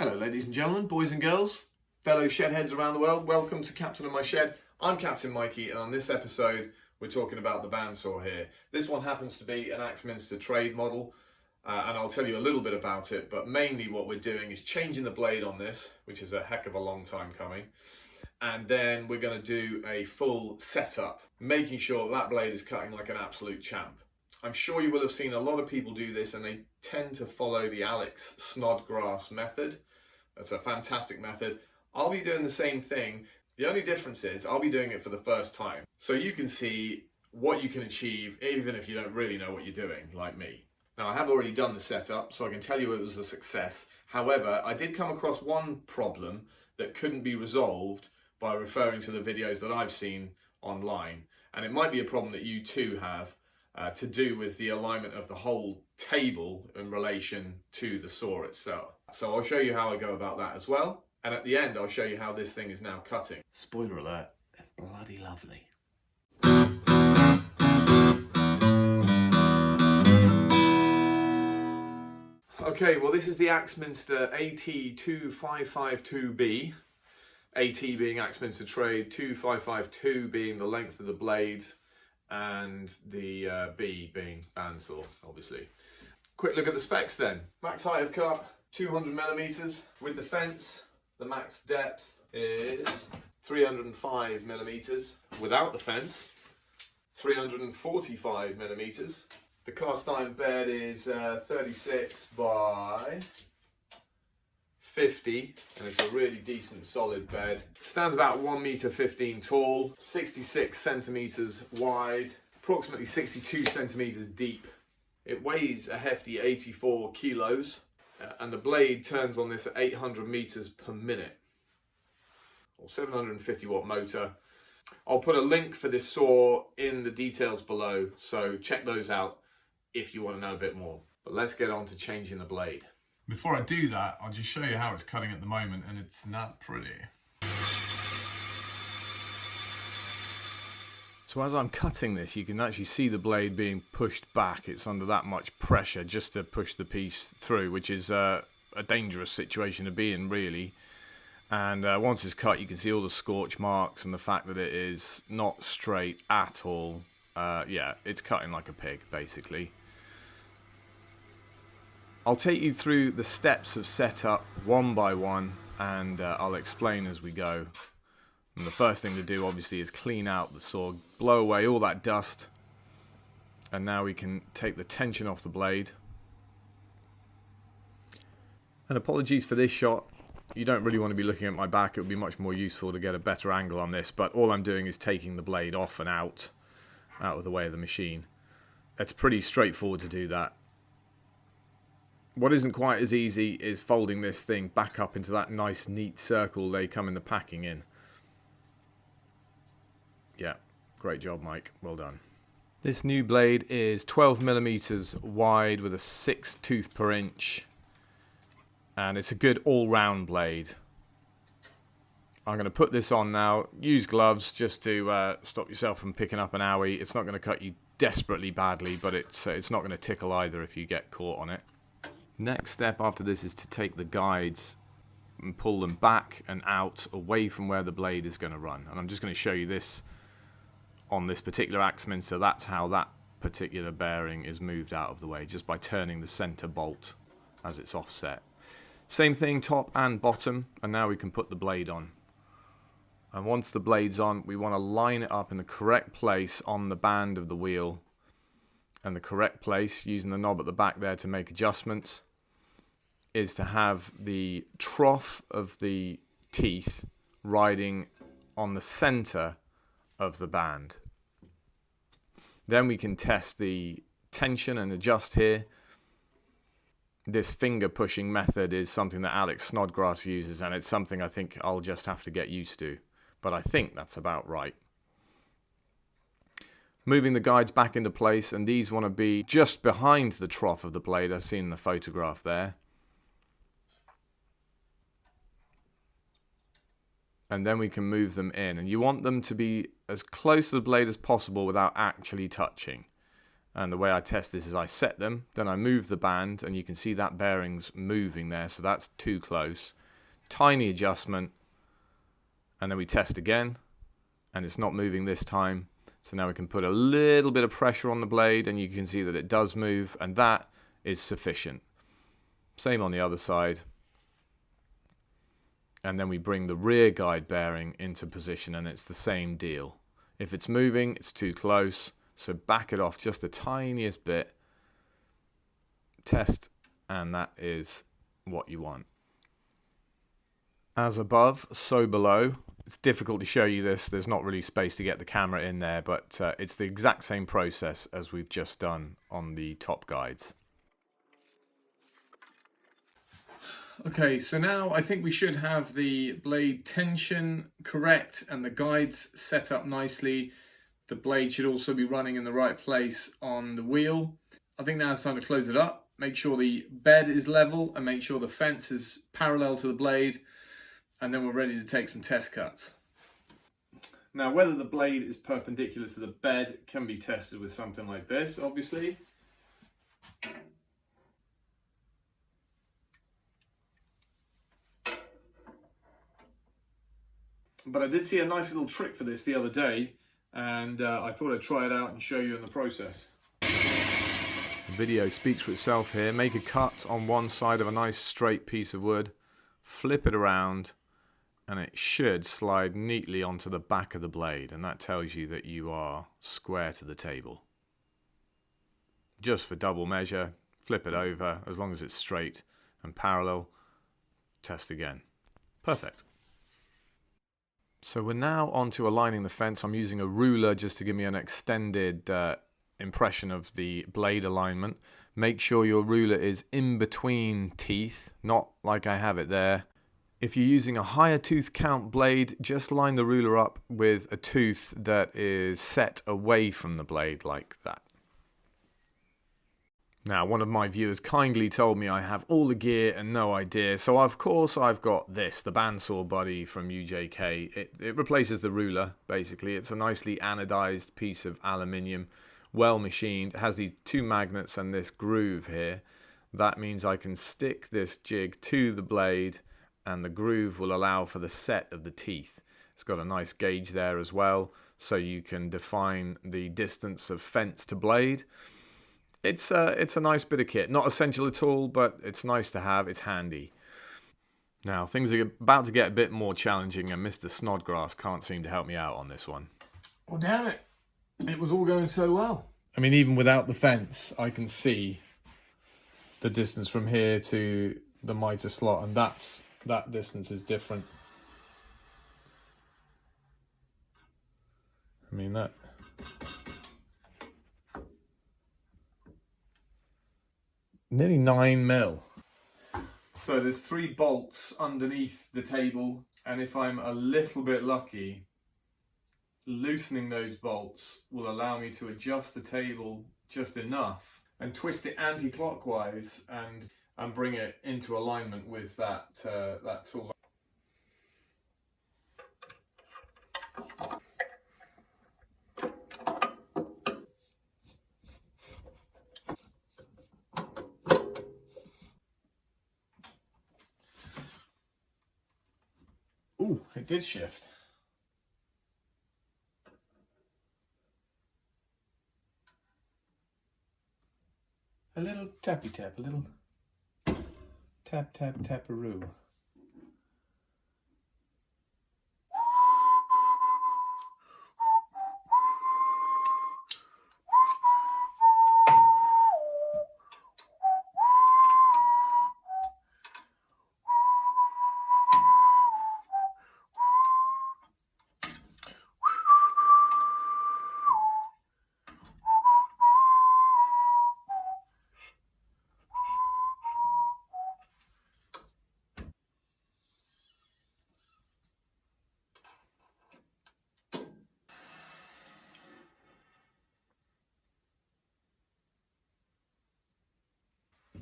Hello ladies and gentlemen, boys and girls, fellow shedheads around the world, welcome to Captain of My Shed. I'm Captain Mikey, and on this episode we're talking about the bandsaw here. This one happens to be an Axminster trade model, and I'll tell you a little bit about it, but mainly what we're doing is changing the blade on this, which is a heck of a long time coming, and then we're going to do a full setup, making sure that blade is cutting like an absolute champ. I'm sure you will have seen a lot of people do this, and they tend to follow the Alex Snodgrass method. That's a fantastic method. I'll be doing the same thing. The only difference is I'll be doing it for the first time. So you can see what you can achieve even if you don't really know what you're doing, like me. Now, I have already done the setup, so I can tell you it was a success. However, I did come across one problem that couldn't be resolved by referring to the videos that I've seen online. And it might be a problem that you too have. To do with the alignment of the whole table in relation to the saw itself. So I'll show you how I go about that as well. And at the end, I'll show you how this thing is now cutting. Spoiler alert, they're bloody lovely. Okay, well this is the Axminster AT2552B. AT being Axminster Trade, 2552 being the length of the blade, and the B being bandsaw, obviously. Quick look at the specs then. Max height of cut, 200mm. With the fence, the max depth is 305mm. Without the fence, 345mm. The cast iron bed is 36 by 50, and it's a really decent solid bed. Stands about 1.15 meters tall, 66 centimeters wide, approximately 62 centimeters deep. It weighs a hefty 84 kilos, and the blade turns on this at 800 meters per minute, or 750 watt motor. I'll put a link for this saw in the details below, so check those out if you want to know a bit more. But let's get on to changing the blade. Before I do that, I'll just show you how it's cutting at the moment, and it's not pretty. So as I'm cutting this, you can actually see the blade being pushed back. It's under that much pressure just to push the piece through, which is a dangerous situation to be in, really. And once it's cut, you can see all the scorch marks and the fact that it is not straight at all. Yeah, it's cutting like a pig, basically. I'll take you through the steps of setup one by one, and I'll explain as we go. And the first thing to do obviously is clean out the saw, blow away all that dust, and now we can take the tension off the blade. And apologies for this shot, you don't really want to be looking at my back. It would be much more useful to get a better angle on this, but all I'm doing is taking the blade off and out of the way of the machine. It's pretty straightforward to do that. What isn't quite as easy is folding this thing back up into that nice neat circle they come in the packing in. Yeah, great job, Mike, well done. This new blade is 12mm wide with a 6 tooth per inch, and it's a good all-round blade. I'm going to put this on now. Use gloves just to stop yourself from picking up an owie. It's not going to cut you desperately badly, but it's not going to tickle either if you get caught on it. Next step after this is to take the guides and pull them back and out away from where the blade is going to run. And I'm just going to show you this on this particular Axminster. That's how that particular bearing is moved out of the way, just by turning the center bolt as it's offset. Same thing top and bottom, and now we can put the blade on. And once the blade's on, we want to line it up in the correct place on the band of the wheel. And the correct place, using the knob at the back there to make adjustments, is to have the trough of the teeth riding on the center of the band. Then we can test the tension and adjust here. This finger pushing method is something that Alex Snodgrass uses, and it's something I think I'll just have to get used to. But I think that's about right. Moving the guides back into place, and these want to be just behind the trough of the blade, as seen in the photograph there. And then we can move them in, and you want them to be as close to the blade as possible without actually touching. And the way I test this is I set them, then I move the band, and you can see that bearing's moving there, so that's too close. Tiny adjustment, and then we test again, and it's not moving this time. So now we can put a little bit of pressure on the blade, and you can see that it does move, and that is sufficient. Same on the other side. And then we bring the rear guide bearing into position, and it's the same deal. If it's moving, it's too close. So back it off just the tiniest bit, test, and that is what you want. As above, so below. It's difficult to show you this, there's not really space to get the camera in there, but it's the exact same process as we've just done on the top guides. Okay, so now I think we should have the blade tension correct and the guides set up nicely. The blade should also be running in the right place on the wheel. I think now it's time to close it up. Make sure the bed is level and make sure the fence is parallel to the blade. And then we're ready to take some test cuts. Now, whether the blade is perpendicular to the bed can be tested with something like this, obviously. But I did see a nice little trick for this the other day, and I thought I'd try it out and show you in the process. The video speaks for itself here. Make a cut on one side of a nice straight piece of wood, flip it around, and it should slide neatly onto the back of the blade, and that tells you that you are square to the table. Just for double measure, flip it over, as long as it's straight and parallel, test again. Perfect. So we're now on to aligning the fence. I'm using a ruler just to give me an extended impression of the blade alignment. Make sure your ruler is in between teeth, not like I have it there. If you're using a higher tooth count blade, just line the ruler up with a tooth that is set away from the blade like that. Now, one of my viewers kindly told me I have all the gear and no idea, so of course I've got this, the Bandsaw Buddy from UJK. It replaces the ruler, basically. It's a nicely anodized piece of aluminium, well machined. It has these two magnets and this groove here. That means I can stick this jig to the blade, and the groove will allow for the set of the teeth. It's got a nice gauge there as well, so you can define the distance of fence to blade. It's a nice bit of kit. Not essential at all, but it's nice to have. It's handy. Now, things are about to get a bit more challenging, and Mr. Snodgrass can't seem to help me out on this one. Well, damn it. It was all going so well. I mean, even without the fence, I can see the distance from here to the mitre slot, and that distance is different. I mean, that... Nearly 9 mil. So there's 3 bolts underneath the table, and if I'm a little bit lucky, loosening those bolts will allow me to adjust the table just enough and twist it anti-clockwise and bring it into alignment with that tool. Ooh, it did shift. A little tappy tap, a little tap tap taparoo.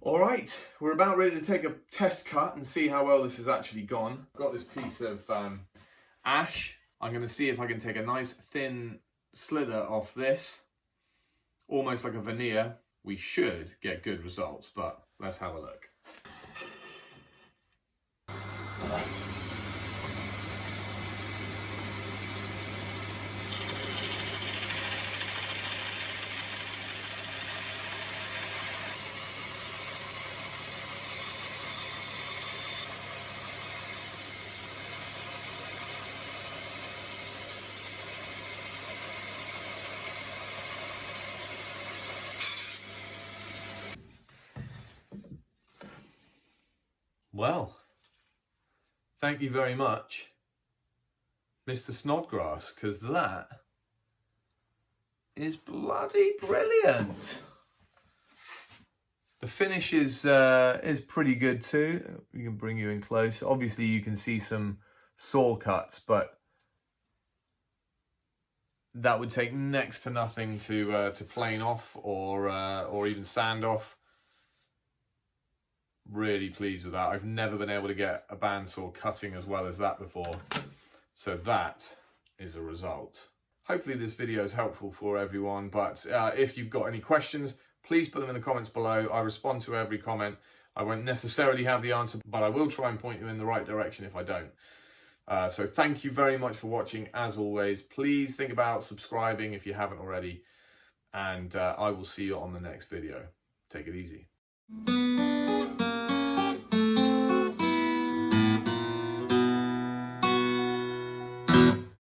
Alright, we're about ready to take a test cut and see how well this has actually gone. I've got this piece of ash. I'm going to see if I can take a nice thin slither off this almost like a veneer, we should get good results, but let's have a look. Well, thank you very much, Mr. Snodgrass, because that is bloody brilliant. The finish is pretty good too. We can bring you in close. Obviously, you can see some saw cuts, but that would take next to nothing to plane off or even sand off. Really pleased with that. I've never been able to get a bandsaw cutting as well as that before. So that is a result. Hopefully this video is helpful for everyone, but if you've got any questions, please put them in the comments below. I respond to every comment. I won't necessarily have the answer, but I will try and point you in the right direction if I don't. So thank you very much for watching. As always, please think about subscribing if you haven't already, and I will see you on the next video. Take it easy.